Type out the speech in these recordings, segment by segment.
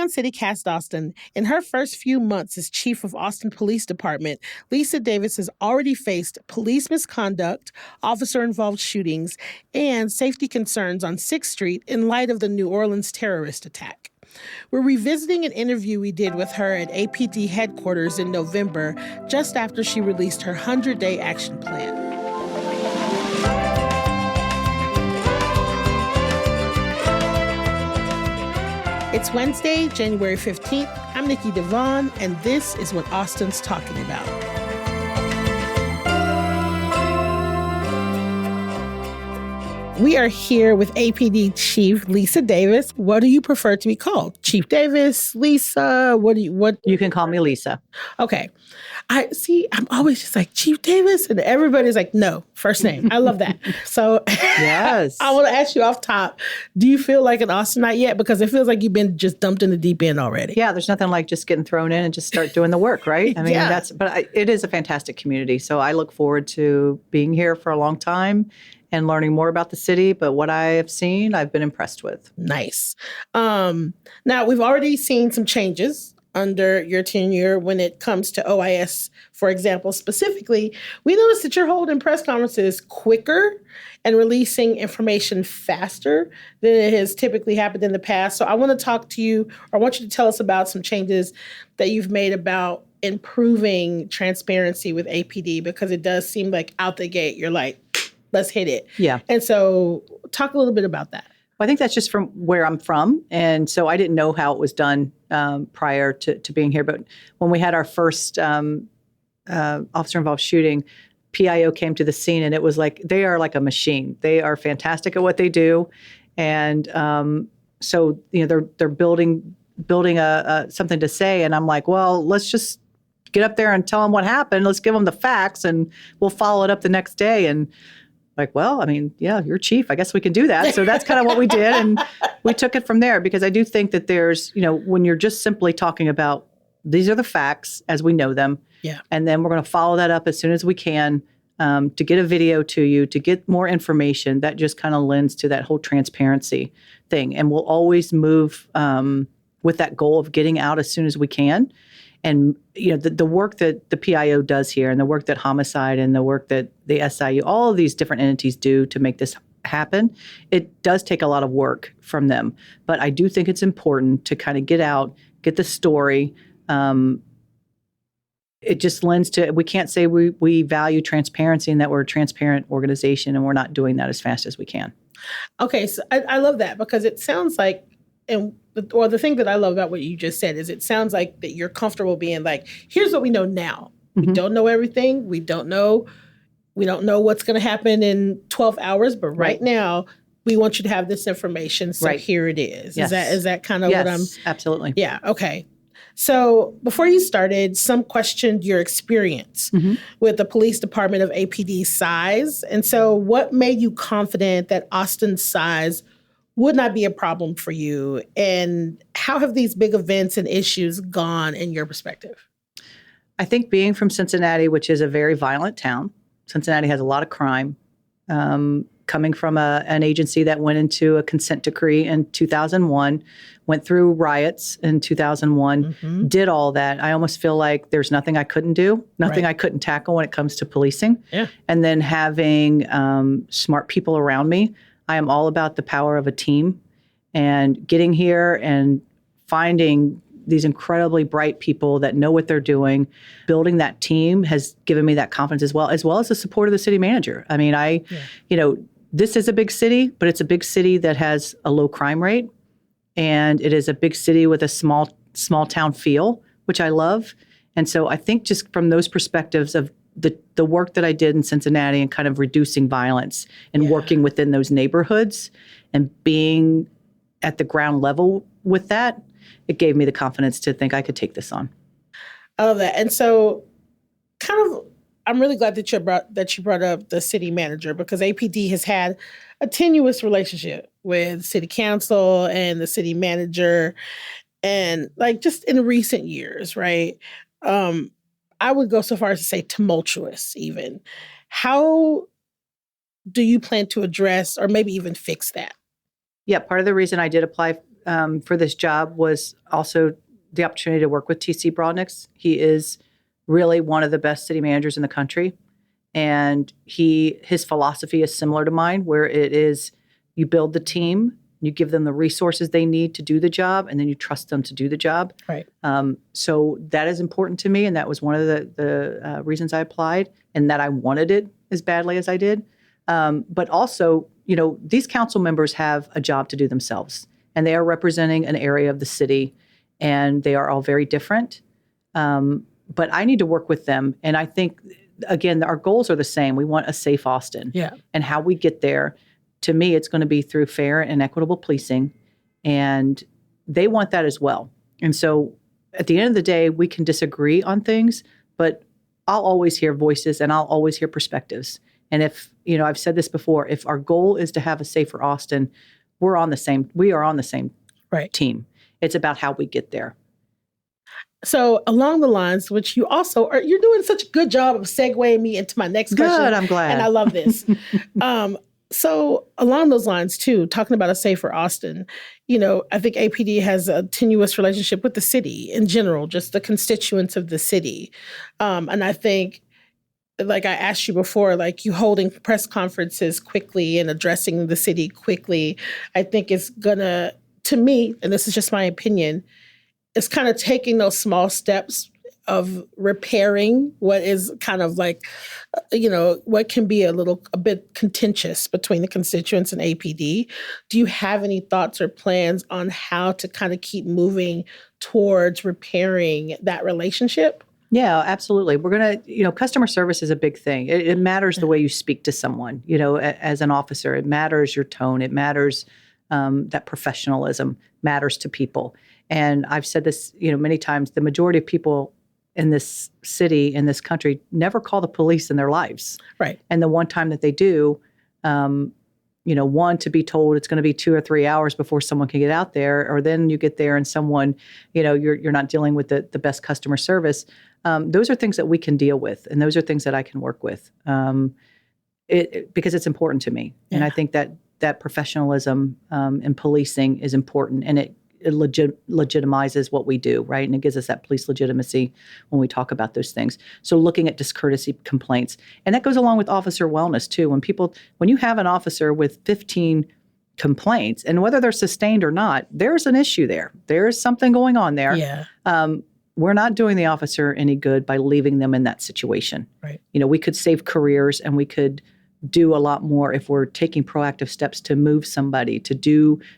on CityCast Austin. In her first few months as chief of Austin Police Department, Lisa Davis has already faced police misconduct, officer-involved shootings, and safety concerns on 6th Street in light of the New Orleans terrorist attack. We're revisiting an interview we did with her at APD headquarters in November, just after she released her 100-day action plan. It's Wednesday, January 15th. I'm Nikki Devon, and this is what Austin's talking about. We are here with APD Chief Lisa Davis. What do you prefer to be called? Chief Davis, Lisa, what? You can call me Lisa. Okay. I'm always just like, Chief Davis, and everybody's like, no, first name. I love that. So yes. I want to ask you off top, do you feel like an Austinite yet? Because it feels like you've been just dumped in the deep end already. Yeah, there's nothing like just getting thrown in and just start doing the work, right? I mean, Yeah. It is a fantastic community. So I look forward to being here for a long time and learning more about the city. But what I have seen, I've been impressed with. Nice. Now, we've already seen some changes under your tenure when it comes to OIS, for example. Specifically, we noticed that you're holding press conferences quicker and releasing information faster than it has typically happened in the past. So I want to talk to you, or I want you to tell us about some changes that you've made about improving transparency with APD, because it does seem like out the gate, you're like, let's hit it. Yeah. And so talk a little bit about that. Well, I think that's just from where I'm from. And so I didn't know how it was done prior to being here. But when we had our first officer-involved shooting, PIO came to the scene, and it was like, they are like a machine. They are fantastic at what they do. And so, they're building something to say. And I'm like, well, let's just get up there and tell them what happened. Let's give them the facts, and we'll follow it up the next day. And like, well, I mean, yeah, you're chief. I guess we can do that. So that's kind of what we did. And we took it from there, because I do think that there's, when you're just simply talking about these are the facts as we know them. Yeah. And then we're going to follow that up as soon as we can to get a video to you, to get more information. That just kind of lends to that whole transparency thing. And we'll always move with that goal of getting out as soon as we can. And, the work that the PIO does here, and the work that Homicide and the work that the SIU, all of these different entities do to make this happen, it does take a lot of work from them. But I do think it's important to kind of get out, get the story. It just lends to, we can't say we value transparency and that we're a transparent organization, and we're not doing that as fast as we can. Okay, so I love that, because it sounds like, the thing that I love about what you just said is it sounds like that you're comfortable being like, here's what we know now. Mm-hmm. We don't know everything. We don't know what's going to happen in 12 hours, but right now we want you to have this information. So here it is. Yes. Is that kind of what I'm? Absolutely. Yeah. Okay. So before you started, some questioned your experience with the police department of APD size. And so what made you confident that Austin's size would not be a problem for you? And how have these big events and issues gone in your perspective? I think being from Cincinnati, which is a very violent town, Cincinnati has a lot of crime, coming from an agency that went into a consent decree in 2001, went through riots in 2001, did all that. I almost feel like there's nothing I couldn't do, nothing I couldn't tackle when it comes to policing. Yeah. And then having smart people around me. I am all about the power of a team, and getting here and finding these incredibly bright people that know what they're doing. Building that team has given me that confidence as well as the support of the city manager. I mean, this is a big city, but it's a big city that has a low crime rate, and it is a big city with a small town feel, which I love. And so I think just from those perspectives of the work that I did in Cincinnati and kind of reducing violence and working within those neighborhoods and being at the ground level with that, it gave me the confidence to think I could take this on. I love that. And so I'm really glad that you brought up the city manager, because APD has had a tenuous relationship with city council and the city manager, and like just in recent years, right? I would go so far as to say tumultuous even. How do you plan to address or maybe even fix that? Yeah, part of the reason I did apply for this job was also the opportunity to work with TC Broadnix. He is really one of the best city managers in the country. And his philosophy is similar to mine, where it is you build the team, you give them the resources they need to do the job, and then you trust them to do the job. Right. So that is important to me, and that was one of the reasons I applied, and that I wanted it as badly as I did. But also, these council members have a job to do themselves, and they are representing an area of the city, and they are all very different. But I need to work with them, and I think, again, our goals are the same. We want a safe Austin. Yeah. And how we get there, to me, it's going to be through fair and equitable policing. And they want that as well. And so at the end of the day, we can disagree on things, but I'll always hear voices and I'll always hear perspectives. And if, I've said this before, if our goal is to have a safer Austin, we are on the same right. team. It's about how we get there. So along the lines, which you also are, you're doing such a good job of segueing me into my next question. Good, I'm glad. And I love this. So along those lines too, talking about a safer Austin, I think APD has a tenuous relationship with the city in general, just the constituents of the city. And I think, like I asked you before, like you holding press conferences quickly and addressing the city quickly, I think is gonna, to me, and this is just my opinion, it's kind of taking those small steps of repairing what is kind of like, what can be a bit contentious between the constituents and APD. Do you have any thoughts or plans on how to kind of keep moving towards repairing that relationship? Yeah, absolutely. We're going to, customer service is a big thing. It matters the way you speak to someone, as an officer. It matters your tone. It matters that professionalism matters to people. And I've said this, many times, the majority of people in this city, in this country, never call the police in their lives. Right. And the one time that they do, one, to be told it's going to be 2 or 3 hours before someone can get out there, or then you get there and someone, you're not dealing with the best customer service. Those are things that we can deal with, and those are things that I can work with because it's important to me. Yeah. And I think that professionalism in policing is important, and it legitimizes what we do, right? And it gives us that police legitimacy when we talk about those things. So looking at discourtesy complaints, and that goes along with officer wellness too. When you have an officer with 15 complaints, and whether they're sustained or not, there's an issue there. There's something going on there. Yeah. We're not doing the officer any good by leaving them in that situation. Right. We could save careers, and we could do a lot more if we're taking proactive steps to move somebody, to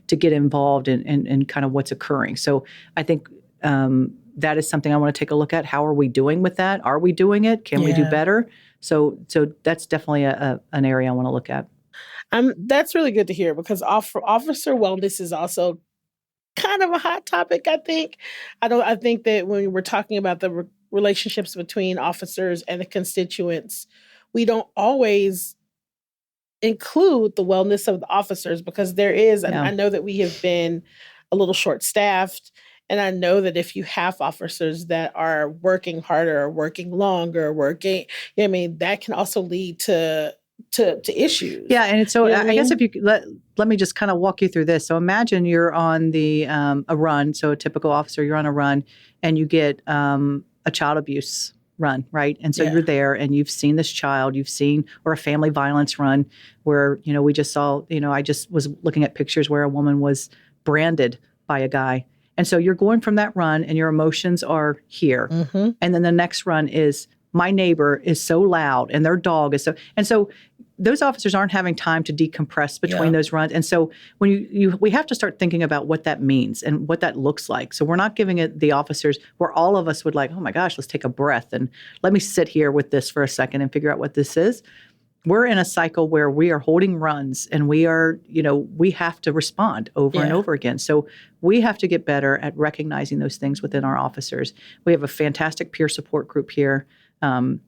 get involved in kind of what's occurring. So I think that is something I want to take a look at. How are we doing with that? Are we doing it? Can we do better? So that's definitely an area I want to look at. That's really good to hear, because officer wellness is also kind of a hot topic, I think. I think that when we're talking about the relationships between officers and the constituents, we don't always include the wellness of the officers, because there is, and I know that we have been a little short-staffed, and I know that if you have officers that are working harder or working longer, that can also lead to issues. Yeah, and so I guess if you let me just kind of walk you through this. So imagine you're on a run, so a typical officer, you're on a run, and you get a child abuse run, right? And so you're there and you've seen this child, or a family violence run where, we just saw, I just was looking at pictures where a woman was branded by a guy. And so you're going from that run and your emotions are here. Mm-hmm. And then the next run is, my neighbor is so loud and their dog is so, and so those officers aren't having time to decompress between those runs. And so when we have to start thinking about what that means and what that looks like. So we're not giving it the officers where all of us would like, oh my gosh, let's take a breath and let me sit here with this for a second and figure out what this is. We're in a cycle where we are holding runs and we are, we have to respond over and over again. So we have to get better at recognizing those things within our officers. We have a fantastic peer support group here. And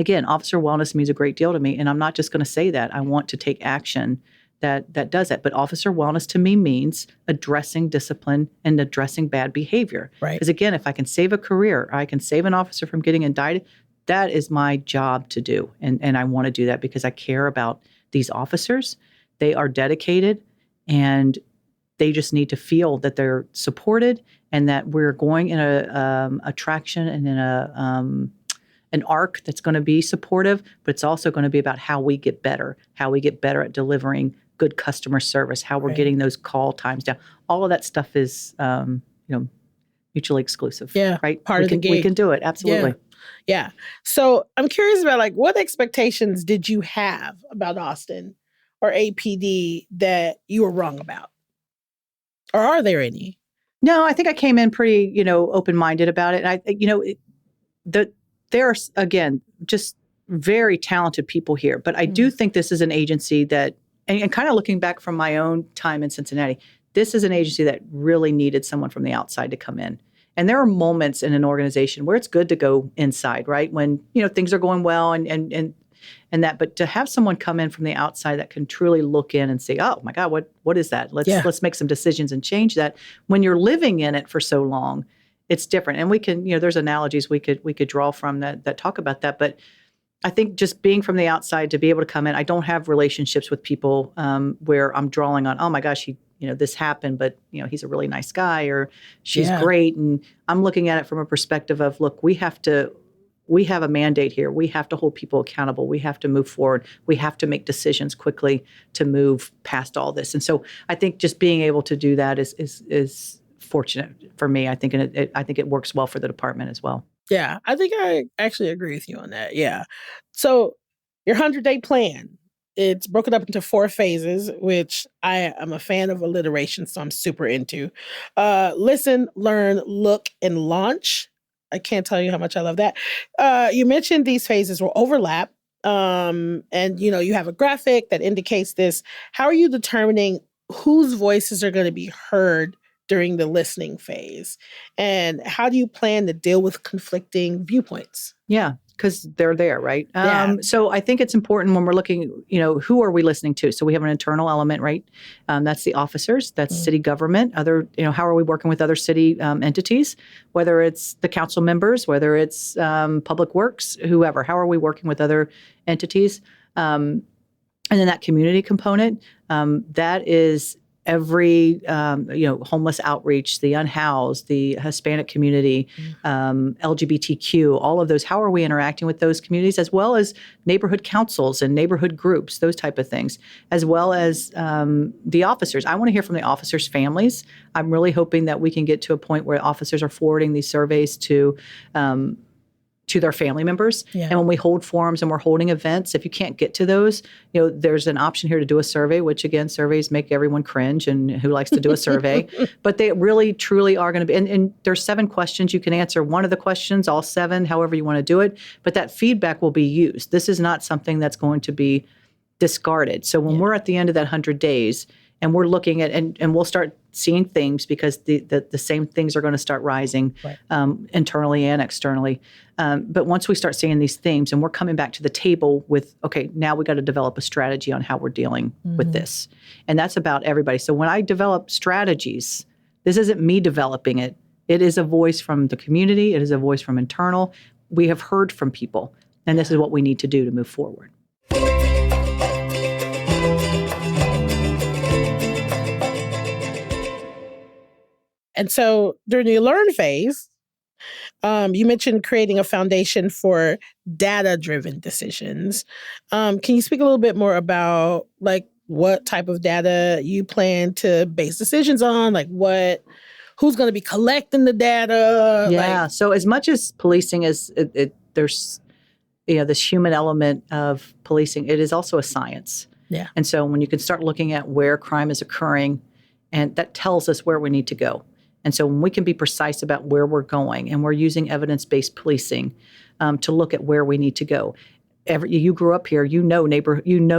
again, officer wellness means a great deal to me. And I'm not just going to say that. I want to take action that does that. But officer wellness to me means addressing discipline and addressing bad behavior. Right. Because again, if I can save a career, I can save an officer from getting indicted, that is my job to do. And I want to do that because I care about these officers. They are dedicated. And They just need to feel that they're supported and that we're going in a traction and in an arc that's going to be supportive, but it's also going to be about how we get better at delivering good customer service, how we're getting those call times down. All of that stuff is, mutually exclusive. Yeah, right. part of the gig. We can do it. Absolutely. Yeah. So I'm curious about like what expectations did you have about Austin or APD that you were wrong about? Or are there any? No, I think I came in pretty, open-minded about it. There's again just very talented people here, but I do think this is an agency that, and kind of looking back from my own time in Cincinnati, this is an agency that really needed someone from the outside to come in. And there are moments in an organization where it's good to go inside, right? When things are going well and that, but to have someone come in from the outside that can truly look in and say, "Oh my God, what is that? Let's make some decisions and change that." When you're living in it for so long, it's different. And we can, there's analogies we could draw from that talk about that. But I think just being from the outside to be able to come in, I don't have relationships with people where I'm drawing on, oh my gosh, this happened, but he's a really nice guy or she's great. And I'm looking at it from a perspective of, look, we have a mandate here. We have to hold people accountable. We have to move forward. We have to make decisions quickly to move past all this. And so I think just being able to do that is fortunate for me. I think it works well for the department as well. Yeah, I think I actually agree with you on that. Yeah. So your 100-day plan, it's broken up into 4 phases, which I am a fan of alliteration, so I'm super into. Listen, learn, look, and launch. I can't tell you how much I love that. You mentioned these phases will overlap, and you have a graphic that indicates this. How are you determining whose voices are going to be heard during the listening phase? And how do you plan to deal with conflicting viewpoints? Yeah, because they're there, right? So I think it's important when we're looking, who are we listening to? So we have an internal element, right? That's the officers, that's city government, how are we working with other city entities, whether it's the council members, whether it's public works, whoever, how are we working with other entities? And then that community component, that is every, homeless outreach, the unhoused, the Hispanic community, LGBTQ, all of those. How are we interacting with those communities, as well as neighborhood councils and neighborhood groups, those type of things, as well as the officers. I want to hear from the officers' families. I'm really hoping that we can get to a point where officers are forwarding these surveys to their family members. Yeah. And when we hold forums and we're holding events, if you can't get to those, there's an option here to do a survey, which again, surveys make everyone cringe, and who likes to do a survey? But they really, truly are going to be, and there's 7 questions you can answer. One of the questions, all 7, however you want to do it, but that feedback will be used. This is not something that's going to be discarded. So when we're at the end of that 100 days, and we're looking at, and we'll start seeing themes, because the same things are going to start rising internally and externally. But once we start seeing these themes, and we're coming back to the table with, okay, now we got to develop a strategy on how we're dealing with this. And that's about everybody. So when I develop strategies, this isn't me developing it. It is a voice from the community. It is a voice from internal. We have heard from people, and this is what we need to do to move forward. And so during the learn phase, you mentioned creating a foundation for data-driven decisions. Can you speak a little bit more about what type of data you plan to base decisions on? Who's going to be collecting the data? Yeah. So as much as policing is, there's this human element of policing, it is also a science. Yeah. And so when you can start looking at where crime is occurring, and that tells us where we need to go. And so when we can be precise about where we're going, and we're using evidence-based policing to look at where we need to go. You grew up here,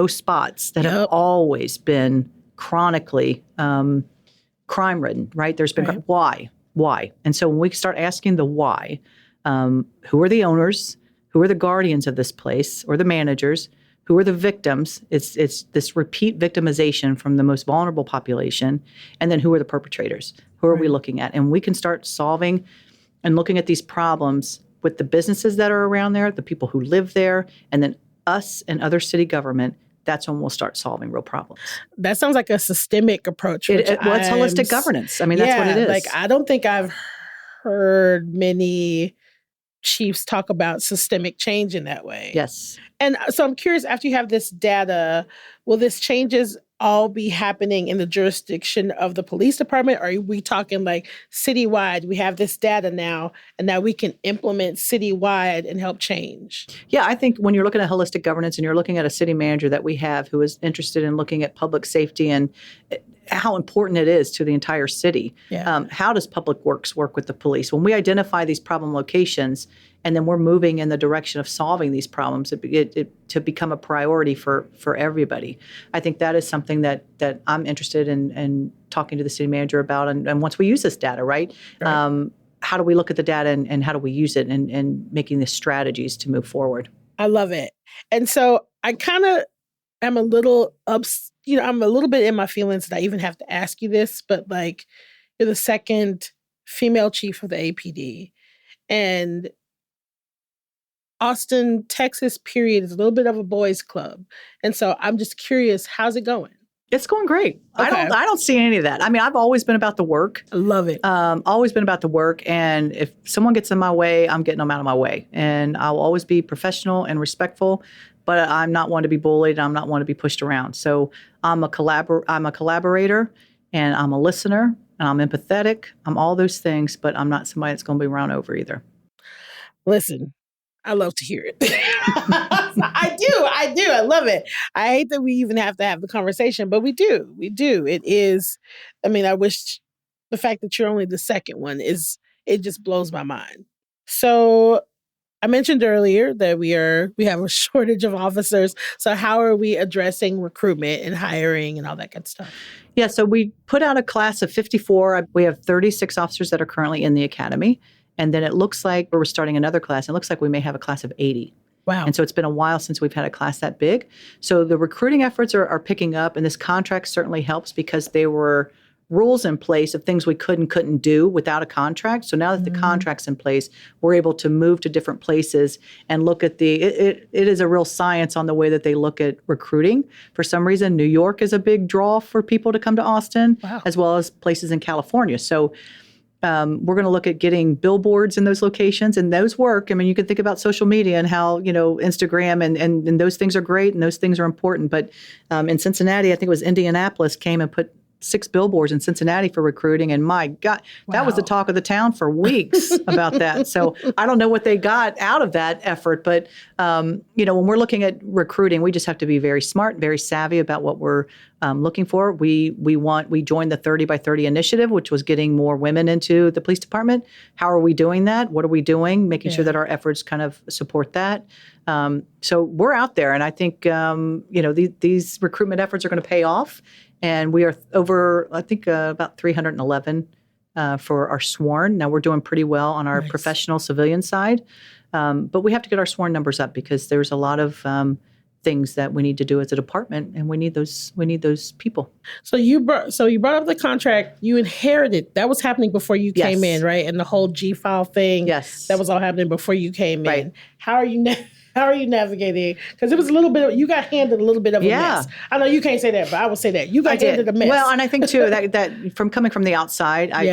spots that have always been chronically crime-ridden, right? There's been why? And so when we start asking the why, who are the owners? Who are the guardians of this place, or the managers? Who are the victims? It's this repeat victimization from the most vulnerable population. And then who are the perpetrators? Who are we looking at? And we can start solving and looking at these problems with the businesses that are around there, the people who live there, and then us and other city government that's when we'll start solving real problems. That sounds like a systemic approach. It's holistic governance. I mean, that's what it is. Like, I don't think I've heard many chiefs talk about systemic change in that way. Yes. And so I'm curious, after you have this data, will this changes all be happening in the jurisdiction of the police department? Or are we talking like citywide? We have this data now, and now we can implement citywide and help change. Yeah, I think when you're looking at holistic governance and you're looking at a city manager that we have who is interested in looking at public safety and how important it is to the entire city, how does public works work with the police? When we identify these problem locations and then we're moving in the direction of solving these problems to become a priority for everybody, I think that is something that I'm interested in talking to the city manager about. And once we use this data, right? How do we look at the data and how do we use it and making the strategies to move forward? I love it. And so I kind of am a little I'm a little bit in my feelings that I even have to ask you this, but like, you're the second female chief of the APD. And Austin, Texas, period, is a little bit of a boys' club. And so I'm just curious, how's it going? It's going great. Okay. I don't see any of that. I mean, I've always been about the work. I love it. Always been about the work. And if someone gets in my way, I'm getting them out of my way. And I'll always be professional and respectful, but I'm not one to be bullied. I'm not one to be pushed around. So I'm a collaborator, and I'm a listener, and I'm empathetic. I'm all those things, but I'm not somebody that's going to be run over either. Listen, I love to hear it. I do. I love it. I hate that we even have to have the conversation, but we do. It is, I wish the fact that you're only the second one it just blows my mind. So I mentioned earlier that we have a shortage of officers. So how are we addressing recruitment and hiring and all that good stuff? Yeah, so we put out a class of 54. We have 36 officers that are currently in the academy. And then it looks like we're starting another class. It looks like we may have a class of 80. Wow. And so it's been a while since we've had a class that big. So the recruiting efforts are picking up, and this contract certainly helps because there were rules in place of things we couldn't do without a contract. So now that the contract's in place, we're able to move to different places and look at it is a real science on the way that they look at recruiting. For some reason, New York is a big draw for people to come to Austin, as well as places in California. So we're going to look at getting billboards in those locations, and those work. I mean, you can think about social media and how, Instagram and those things are great and those things are important. But in Cincinnati, I think it was Indianapolis came and put 6 billboards in Cincinnati for recruiting. And my God, that was the talk of the town for weeks about that. So I don't know what they got out of that effort. But, when we're looking at recruiting, we just have to be very smart, very savvy about what we're looking for. We joined the 30 by 30 initiative, which was getting more women into the police department. How are we doing that? What are we doing? Making sure that our efforts kind of support that. So we're out there. And I think, these recruitment efforts are going to pay off. And we are over, I think, about 311 for our sworn. Now we're doing pretty well on our professional civilian side, but we have to get our sworn numbers up because there's a lot of things that we need to do as a department, and we need those people. So you brought up the contract. You inherited that was happening before you came in, right? And the whole G-file thing. Yes, that was all happening before you came in. How are you? How are you navigating? Because it was a little bit. You got handed a little bit of a mess. I know you can't say that, but I will say that you got handed a mess. Well, and I think too that from coming from the outside, I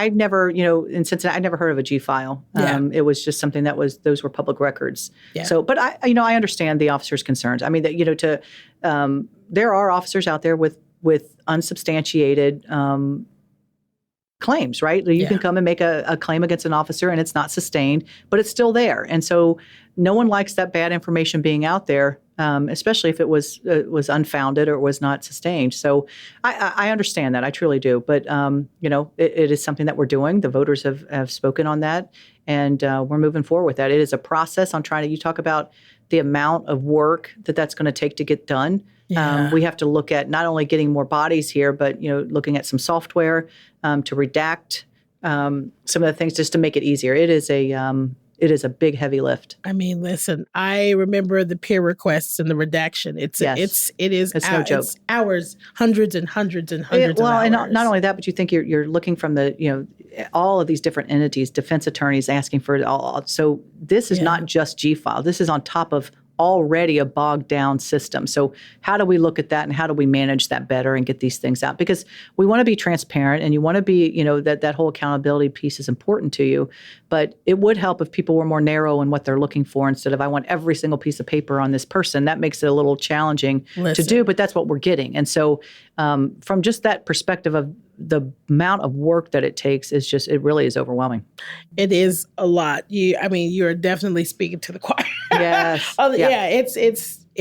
never, in Cincinnati, I never heard of a G-file. It was just something those were public records. Yeah. So, but I understand the officers' concerns. I mean, that there are officers out there with unsubstantiated claims, right? You can come and make a claim against an officer and it's not sustained, but it's still there. And so no one likes that bad information being out there, especially if it was unfounded or was not sustained. So I understand that. I truly do. But, it is something that we're doing. The voters have spoken on that, and we're moving forward with that. It is a process on you talk about the amount of work that's going to take to get done. Yeah. We have to look at not only getting more bodies here, but looking at some software to redact some of the things just to make it easier. It is a big, heavy lift. I mean, listen, I remember the peer requests and the redaction. It's no joke. It's hours, hundreds and hundreds and hundreds of hours. And not only that, but you think you're looking from all of these different entities, defense attorneys asking for it all. So this is not just G-file. This is on top of already a bogged down system. So how do we look at that and how do we manage that better and get these things out? Because we want to be transparent and you want to be, that whole accountability piece is important to you. But it would help if people were more narrow in what they're looking for instead of I want every single piece of paper on this person. That makes it a little challenging to do, but that's what we're getting. And so from just that perspective of the amount of work that it takes it really is overwhelming. It is a lot. You're definitely speaking to the choir. Yes. Yeah, it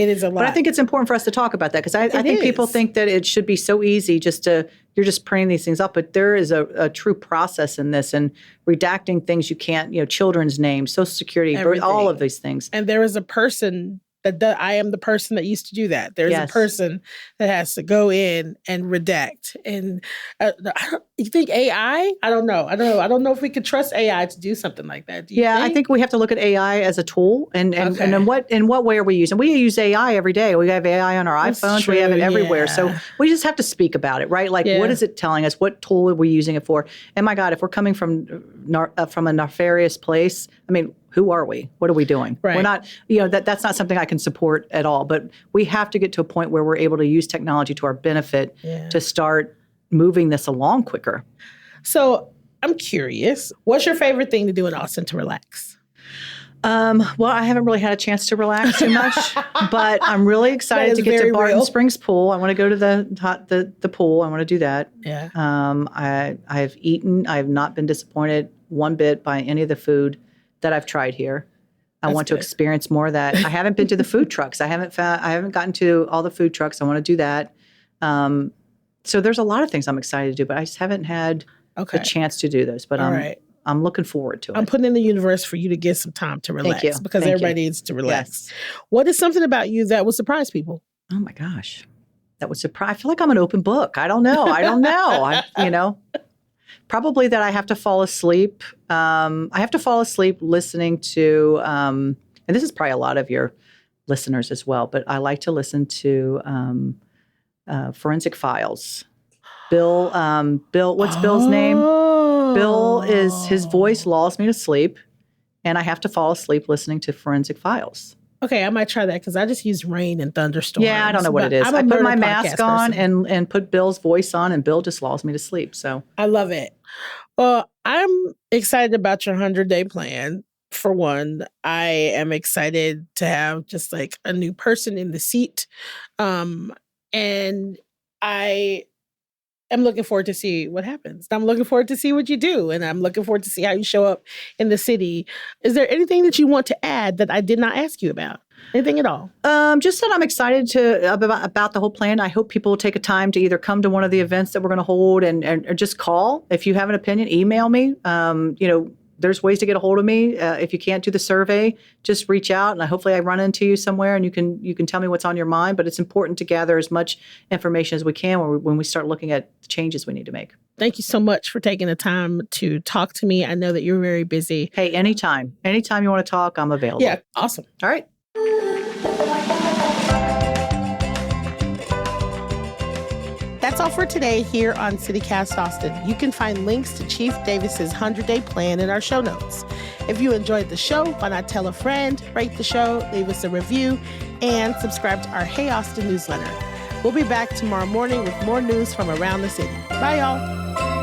is a lot. But I think it's important for us to talk about that because I think people think that it should be so easy you're just printing these things up. But there is a true process in this and redacting things you can't, children's names, Social Security, all of these things. And there is a person I am the person that used to do that. There's a person that has to go in and redact. And you think AI? I don't know. I don't know if we could trust AI to do something like that. Do you think? I think we have to look at AI as a tool and in what way are we using? We use AI every day. We have AI on our iPhones. We have it everywhere. Yeah. So we just have to speak about it, right? Like, what is it telling us? What tool are we using it for? And my God, if we're coming from a nefarious place, who are we? What are we doing? Right. We're not, that's not something I can support at all. But we have to get to a point where we're able to use technology to our benefit to start moving this along quicker. So I'm curious, what's your favorite thing to do in Austin to relax? Well, I haven't really had a chance to relax too much, but I'm really excited to get to Barton Springs Pool. I want to go to the pool. I want to do that. Yeah. I've eaten. I have not been disappointed one bit by any of the food that I've tried here. I want to experience more of that. I haven't been to the food trucks. I haven't gotten to all the food trucks. I want to do that. So there's a lot of things I'm excited to do, but I just haven't had a chance to do those. But I'm looking forward to it. I'm putting in the universe for you to get some time to relax because everybody needs to relax. Yes. What is something about you that would surprise people? Oh my gosh. That would surprise. I feel like I'm an open book. I don't know. Probably that I have to fall asleep. I have to fall asleep listening to, and this is probably a lot of your listeners as well, but I like to listen to Forensic Files. Bill, what's Bill's name? Bill his voice lulls me to sleep, and I have to fall asleep listening to Forensic Files. Okay, I might try that because I just use rain and thunderstorms. Yeah, I don't know what it is. I put my mask on and put Bill's voice on, and Bill just lulls me to sleep. So I love it. Well, I'm excited about your 100-day plan. For one, I am excited to have just like a new person in the seat. And I am looking forward to see what happens. I'm looking forward to see what you do. And I'm looking forward to see how you show up in the city. Is there anything that you want to add that I did not ask you about? Anything at all? Just that I'm excited about the whole plan. I hope people will take a time to either come to one of the events that we're going to hold or just call. If you have an opinion, email me. There's ways to get a hold of me. If you can't do the survey, just reach out, and hopefully I run into you somewhere, and you can tell me what's on your mind. But it's important to gather as much information as we can when we start looking at the changes we need to make. Thank you so much for taking the time to talk to me. I know that you're very busy. Hey, anytime you want to talk, I'm available. Yeah, awesome. All right. That's all for today here on CityCast Austin. You can find links to Chief Davis's 100-day plan in our show notes. If you enjoyed the show, why not tell a friend, rate the show, leave us a review, and subscribe to our Hey Austin newsletter. We'll be back tomorrow morning with more news from around the city. Bye, y'all.